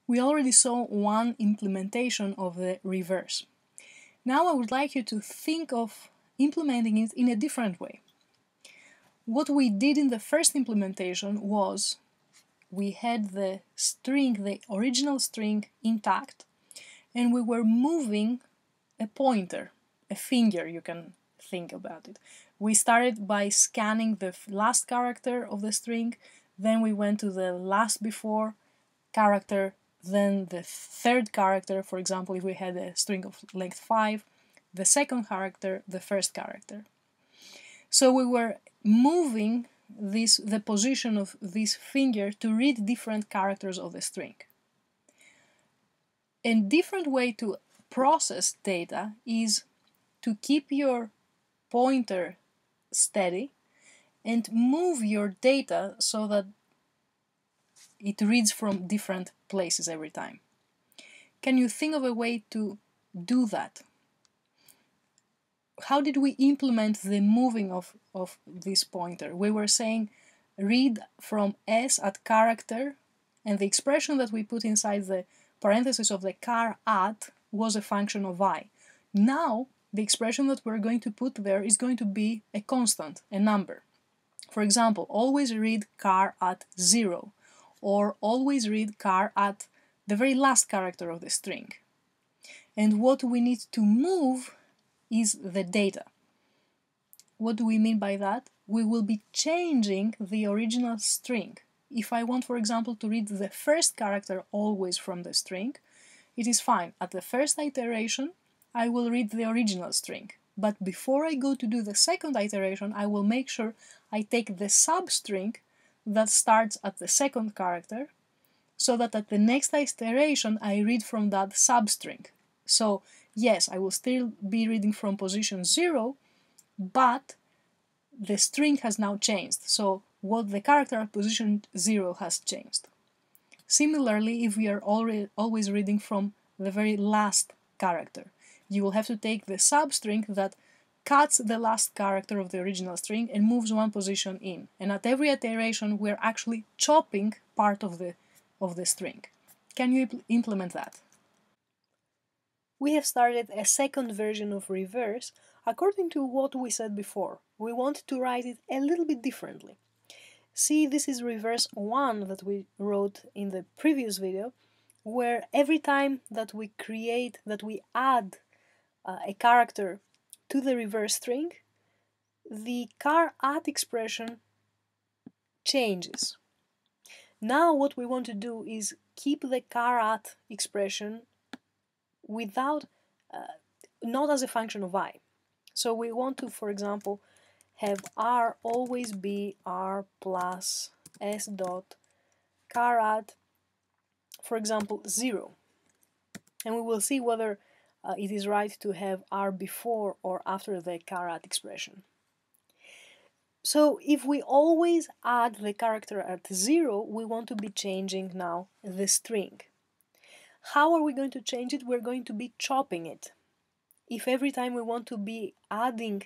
We already saw one implementation of the reverse. Now I would like you to think of implementing it in a different way. What we did in the first implementation was we had the string, the original string, intact, and we were moving a pointer, a finger, you can think about it. We started by scanning the last character of the string, then we went to the last before character, then the third character, for example, if we had a string of length 5, the second character, the first character. So we were moving the position of this finger to read different characters of the string. A different way to process data is to keep your pointer steady and move your data so that it reads from different places every time. Can you think of a way to do that? How did we implement the moving of this pointer? We were saying read from S at character, and the expression that we put inside the parenthesis of the char at was a function of I. Now the expression that we're going to put there is going to be a constant, a number. For example, always read char at 0, or always read char at the very last character of the string. And what we need to move is the data. What do we mean by that? We will be changing the original string. If I want, for example, to read the first character always from the string, it is fine. At the first iteration, I will read the original string. But before I go to do the second iteration, I will make sure I take the substring that starts at the second character, so that at the next iteration I read from that substring. So yes, I will still be reading from position 0, but the string has now changed, so what the character at position 0 has changed. Similarly, if we are always reading from the very last character, you will have to take the substring that cuts the last character of the original string and moves one position in. And at every iteration, we're actually chopping part of the string. Can you implement that? We have started a second version of reverse according to what we said before. We want to write it a little bit differently. See, this is reverse 1 that we wrote in the previous video, where every time that we add a character to the reverse string, the char at expression changes. Now what we want to do is keep the char at expression without, not as a function of I. So we want to, for example, have r always be r plus s dot char at, for example, 0. And we will see whether it is right to have r before or after the char at expression. So if we always add the character at 0, we want to be changing now the string. How are we going to change it? We're going to be chopping it. If every time we want to be adding,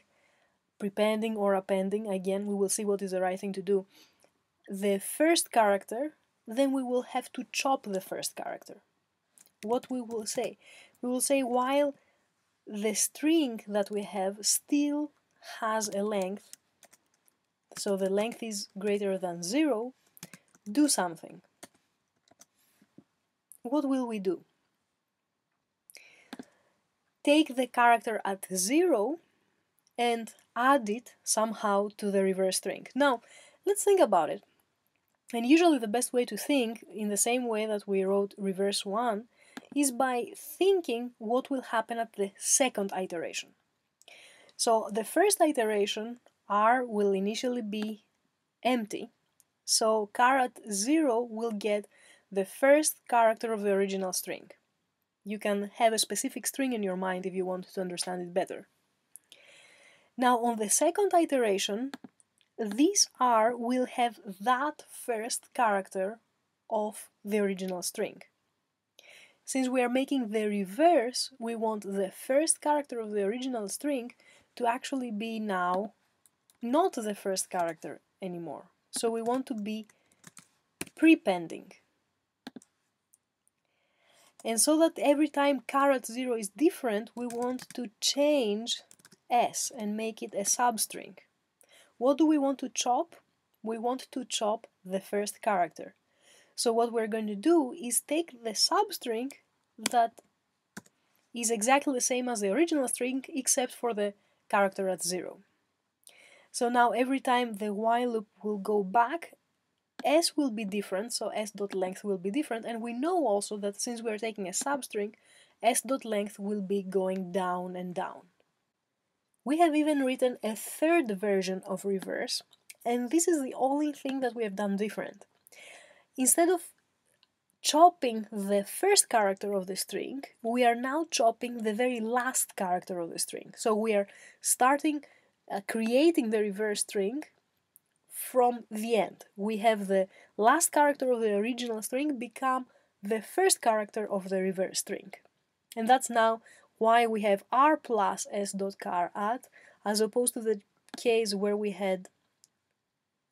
prepending or appending, again we will see what is the right thing to do, the first character, then we will have to chop the first character. What we will say? We will say while the string that we have still has a length, so the length is greater than 0, do something. What will we do? Take the character at 0 and add it somehow to the reverse string. Now, let's think about it. And usually the best way to think, in the same way that we wrote reverse 1, is by thinking what will happen at the second iteration. So the first iteration, r will initially be empty, so char at 0 will get the first character of the original string. You can have a specific string in your mind if you want to understand it better. Now on the second iteration, this r will have that first character of the original string. Since we are making the reverse, we want the first character of the original string to actually be now not the first character anymore. So we want to be prepending. And so that every time char@0 is different, we want to change s and make it a substring. What do we want to chop? We want to chop the first character. So what we're going to do is take the substring that is exactly the same as the original string except for the character at 0. So now every time the while loop will go back, s will be different, so s.length will be different, and we know also that since we're taking a substring, s.length will be going down and down. We have even written a third version of reverse, and this is the only thing that we have done different. Instead of chopping the first character of the string, we are now chopping the very last character of the string. So we are starting creating the reverse string from the end. We have the last character of the original string become the first character of the reverse string. And that's now why we have r plus s.char@, as opposed to the case where we had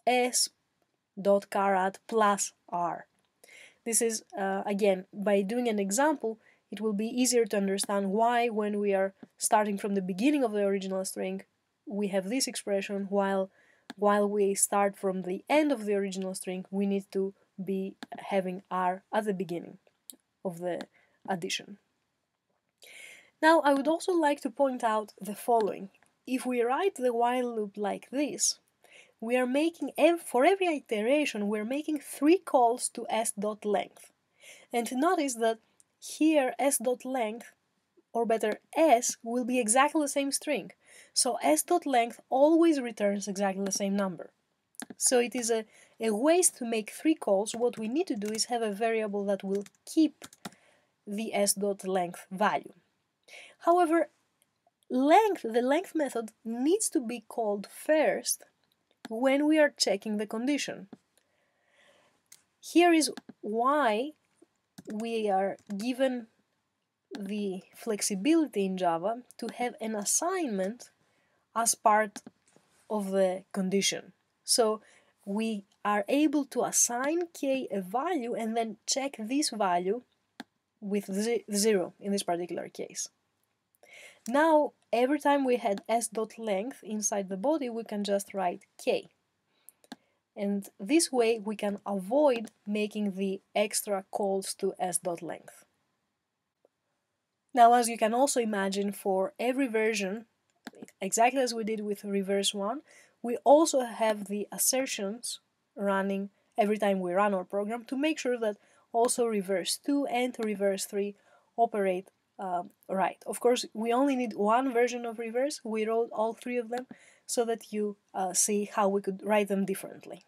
s.char@ plus r. This is, again, by doing an example, it will be easier to understand why when we are starting from the beginning of the original string, we have this expression, while we start from the end of the original string, we need to be having r at the beginning of the addition. Now, I would also like to point out the following. If we write the while loop like this, we are making, for every iteration, we're making 3 calls to s.length. And notice that here s.length, or better s, will be exactly the same string. So s.length always returns exactly the same number. So it is a waste to make 3 calls. What we need to do is have a variable that will keep the s.length value. However, the length method needs to be called first when we are checking the condition. Here is why we are given the flexibility in Java to have an assignment as part of the condition. So we are able to assign k a value and then check this value with 0 in this particular case. Now, every time we had s.length inside the body, we can just write k. And this way we can avoid making the extra calls to s.length. Now, as you can also imagine, for every version, exactly as we did with reverse 1, we also have the assertions running every time we run our program to make sure that also reverse 2 and reverse 3 operate right. Of course, we only need one version of reverse. We wrote all 3 of them so that you see how we could write them differently.